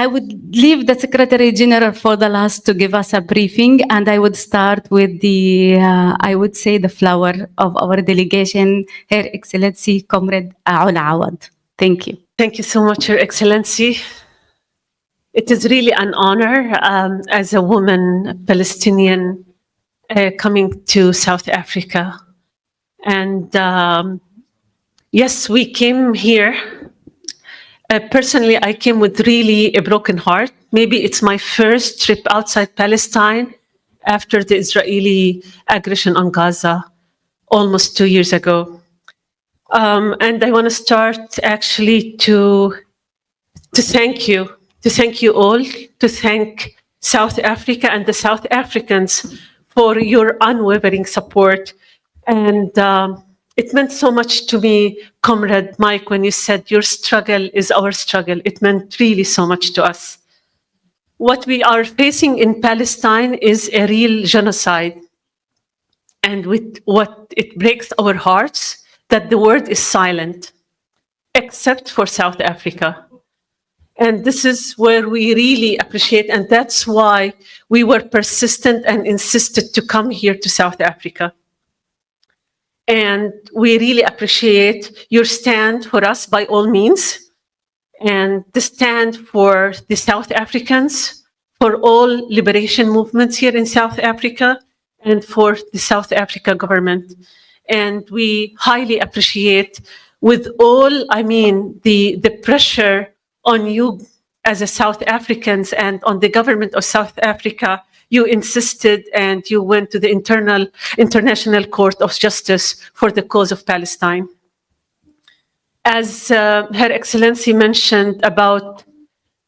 I would leave the Secretary General for the last to give us a briefing, and I would start with the, I would say, the flower of our delegation, Her Excellency Comrade Aoula Awad. Thank you. Thank you so much, Your Excellency. It is really an honor as a woman Palestinian coming to South Africa. And yes, we came here. Personally, I came with really a broken heart. Maybe it's my first trip outside Palestine after the Israeli aggression on Gaza almost 2 years ago. And I want to start actually to thank you all, to thank South Africa and the South Africans for your unwavering support. And it meant so much to me, Comrade Mike, when you said your struggle is our struggle. It meant really so much to us. What we are facing in Palestine is a real genocide. And with what it breaks our hearts, that the world is silent, except for South Africa. And this is where we really appreciate, and that's why we were persistent and insisted to come here to South Africa. And we really appreciate your stand for us by all means, and the stand for the South Africans, for all liberation movements here in South Africa, and for the South Africa government. And we highly appreciate, with all, the pressure on you as a South Africans and on the government of South Africa, you insisted and you went to the International Court of Justice for the cause of Palestine. As Her Excellency mentioned about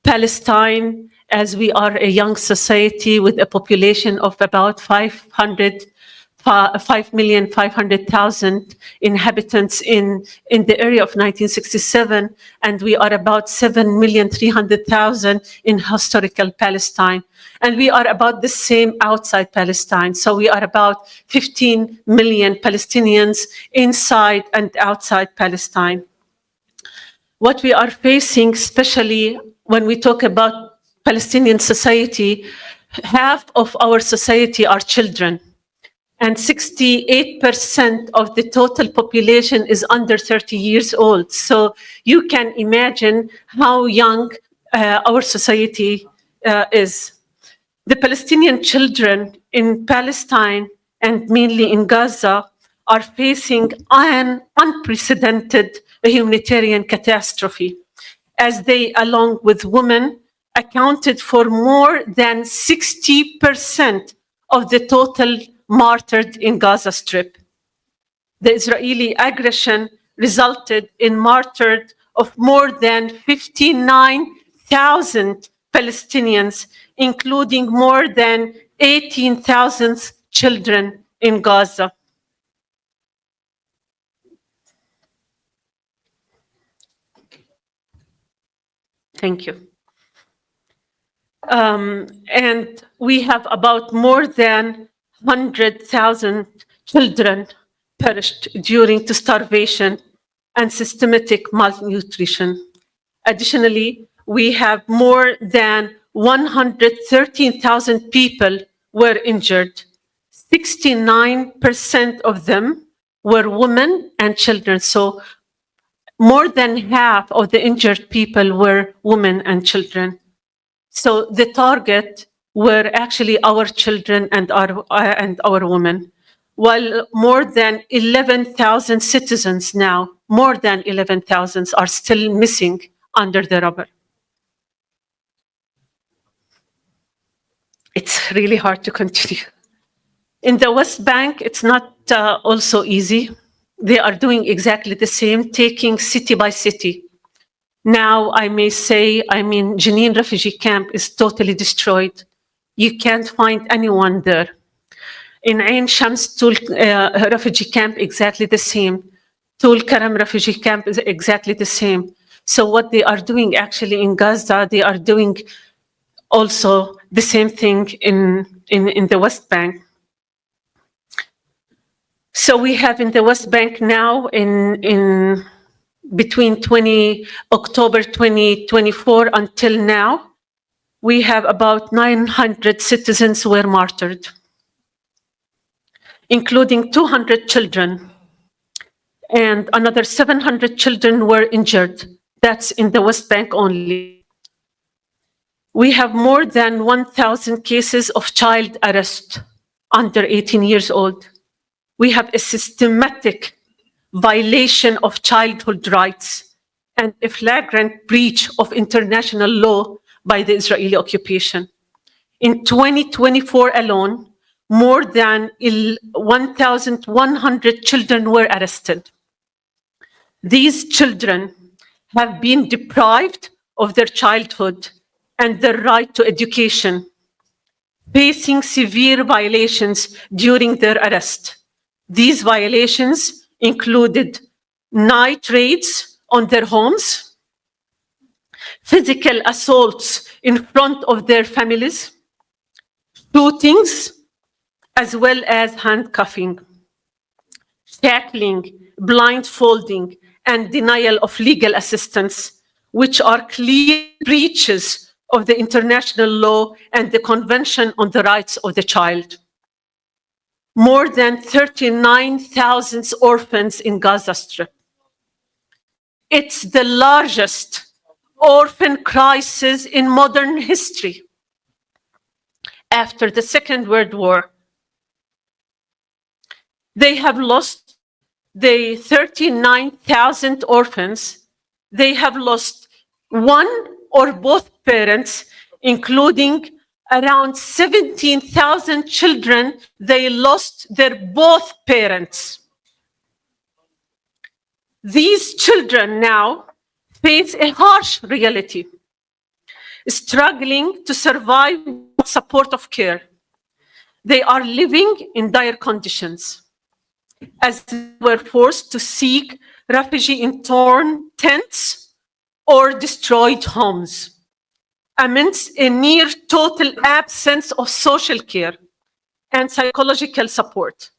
Palestine, as we are a young society with a population of about 5,500,000 inhabitants in the area of 1967, and we are about 7,300,000 in historical Palestine. And we are about the same outside Palestine. So we are about 15 million Palestinians inside and outside Palestine. What we are facing, especially when we talk about Palestinian society, half of our society are children. And 68% of the total population is under 30 years old. So you can imagine how young our society is. The Palestinian children in Palestine and mainly in Gaza are facing an unprecedented humanitarian catastrophe, as they, along with women, accounted for more than 60% of the total martyred in Gaza Strip. The Israeli aggression resulted in martyred of more than 59,000 Palestinians, including more than 18,000 children in Gaza. Thank you. And we have about more than 100,000 children perished due to starvation and systematic malnutrition. Additionally, we have more than 113,000 people were injured. 69% of them were women and children. So more than half of the injured people were women and children. So the target were actually our children and our women. While more than 11,000 citizens now, more than 11,000 are still missing under the rubble. It's really hard to continue. In the West Bank, it's not also easy. They are doing exactly the same, taking city by city. Now, I may say, Jenin refugee camp is totally destroyed. You can't find anyone there. In Ain Shams refugee camp, exactly the same. Tul Karam refugee camp is exactly the same. So what they are doing actually in Gaza, they are doing also the same thing in the West Bank. So we have in the West Bank now in between October 2024 until now, we have about 900 citizens were martyred, including 200 children, and another 700 children were injured. That's in the West Bank only. We have more than 1,000 cases of child arrest under 18 years old. We have a systematic violation of childhood rights and a flagrant breach of international law by the Israeli occupation. In 2024 alone, more than 1,100 children were arrested. These children have been deprived of their childhood and their right to education, facing severe violations during their arrest. These violations included night raids on their homes, physical assaults in front of their families, shootings, as well as handcuffing, shackling, blindfolding, and denial of legal assistance, which are clear breaches of the international law and the Convention on the Rights of the Child. More than 39,000 orphans in Gaza Strip. It's the largest orphan crisis in modern history after the Second World War. They have lost the 39,000 orphans. They have lost one or both parents, including around 17,000 children. They lost their both parents. These children now face a harsh reality, struggling to survive without supportive care. They are living in dire conditions, as they were forced to seek refuge in torn tents or destroyed homes, amidst a near total absence of social care and psychological support.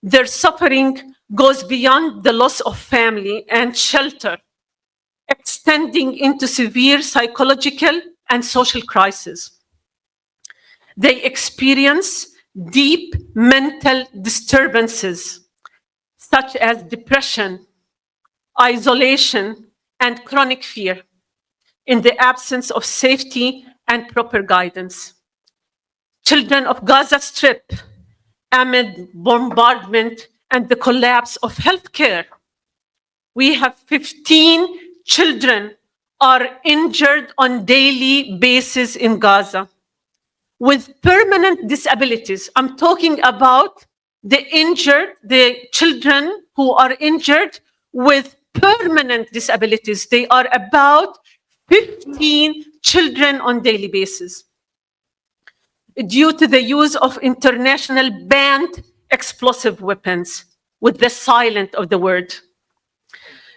Their suffering goes beyond the loss of family and shelter, extending into severe psychological and social crisis. They experience deep mental disturbances, such as depression, isolation, and chronic fear, in the absence of safety and proper guidance. Children of Gaza Strip, amid bombardment and the collapse of healthcare, we have 15 children are injured on daily basis in Gaza with permanent disabilities. I'm talking about the children who are injured with permanent disabilities. They are about 15 children on daily basis due to the use of international banned explosive weapons, with the silent of the word,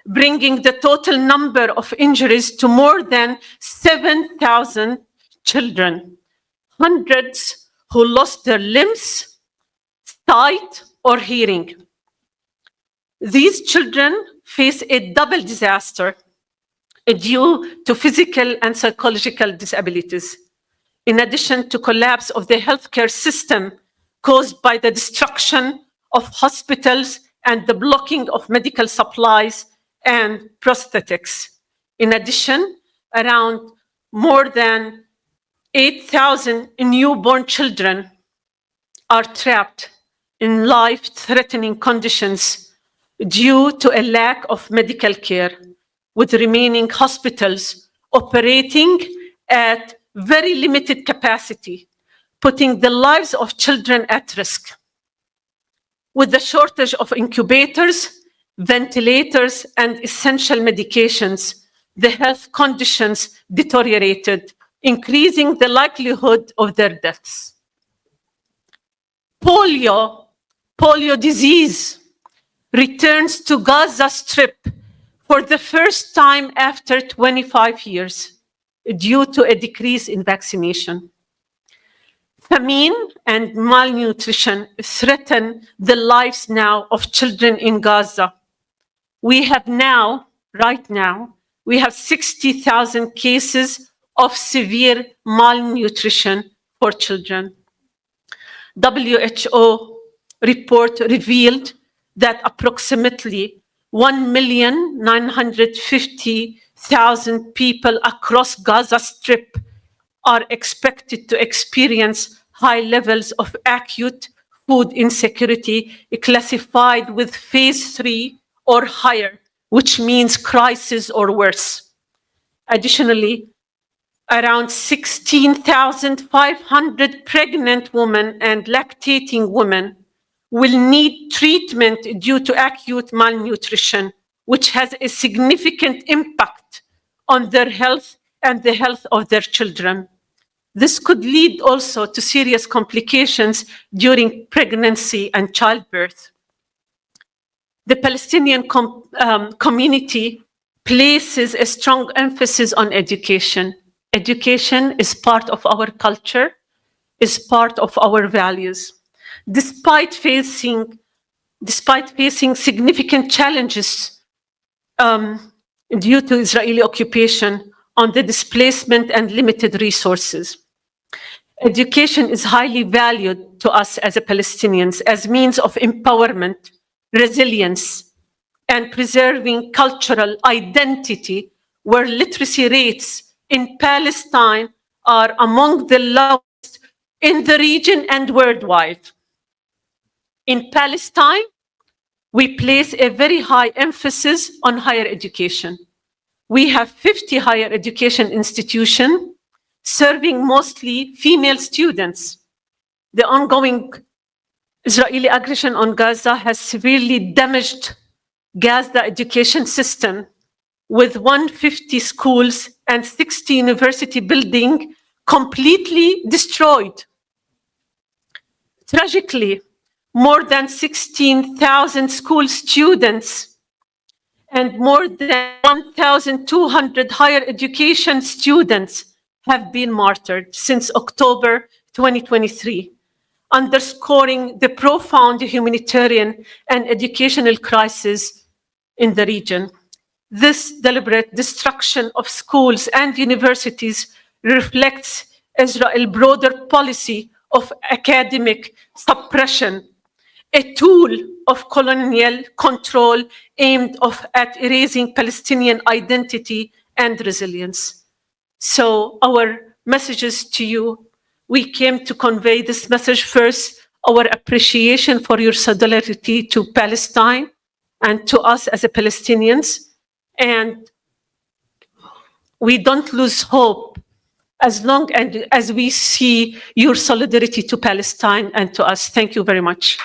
bringing the total number of injuries to more than 7,000 children, hundreds who lost their limbs, sight, or hearing. These children face a double disaster due to physical and psychological disabilities, in addition to collapse of the healthcare system caused by the destruction of hospitals and the blocking of medical supplies and prosthetics. In addition, around more than 8,000 newborn children are trapped in life-threatening conditions due to a lack of medical care, with remaining hospitals operating at very limited capacity, putting the lives of children at risk. With the shortage of incubators, ventilators, and essential medications, the health conditions deteriorated, increasing the likelihood of their deaths. Polio disease returns to Gaza Strip for the first time after 25 years due to a decrease in vaccination. Famine and malnutrition threaten the lives now of children in Gaza. Right now, we have 60,000 cases of severe malnutrition for children. WHO report revealed that approximately 1,950,000 people across Gaza Strip are expected to experience high levels of acute food insecurity classified with phase 3 or higher, which means crisis or worse. Additionally, around 16,500 pregnant women and lactating women will need treatment due to acute malnutrition, which has a significant impact on their health and the health of their children. This could lead also to serious complications during pregnancy and childbirth. The Palestinian community places a strong emphasis on education. Education is part of our culture, is part of our values. Despite facing significant challenges due to Israeli occupation on the displacement and limited resources, education is highly valued to us as Palestinians as means of empowerment, resilience, and preserving cultural identity, where literacy rates in Palestine are among the lowest in the region and worldwide. In Palestine, we place a very high emphasis on higher education. We have 50 higher education institutions serving mostly female students. The ongoing Israeli aggression on Gaza has severely damaged Gaza education system, with 150 schools and 60 university buildings completely destroyed. Tragically, more than 16,000 school students and more than 1,200 higher education students have been martyred since October 2023, underscoring the profound humanitarian and educational crisis in the region. This deliberate destruction of schools and universities reflects Israel's broader policy of academic suppression, a tool of colonial control aimed at erasing Palestinian identity and resilience. So our messages to you, we came to convey this message first, our appreciation for your solidarity to Palestine and to us as Palestinians. And we don't lose hope as long as we see your solidarity to Palestine and to us. Thank you very much.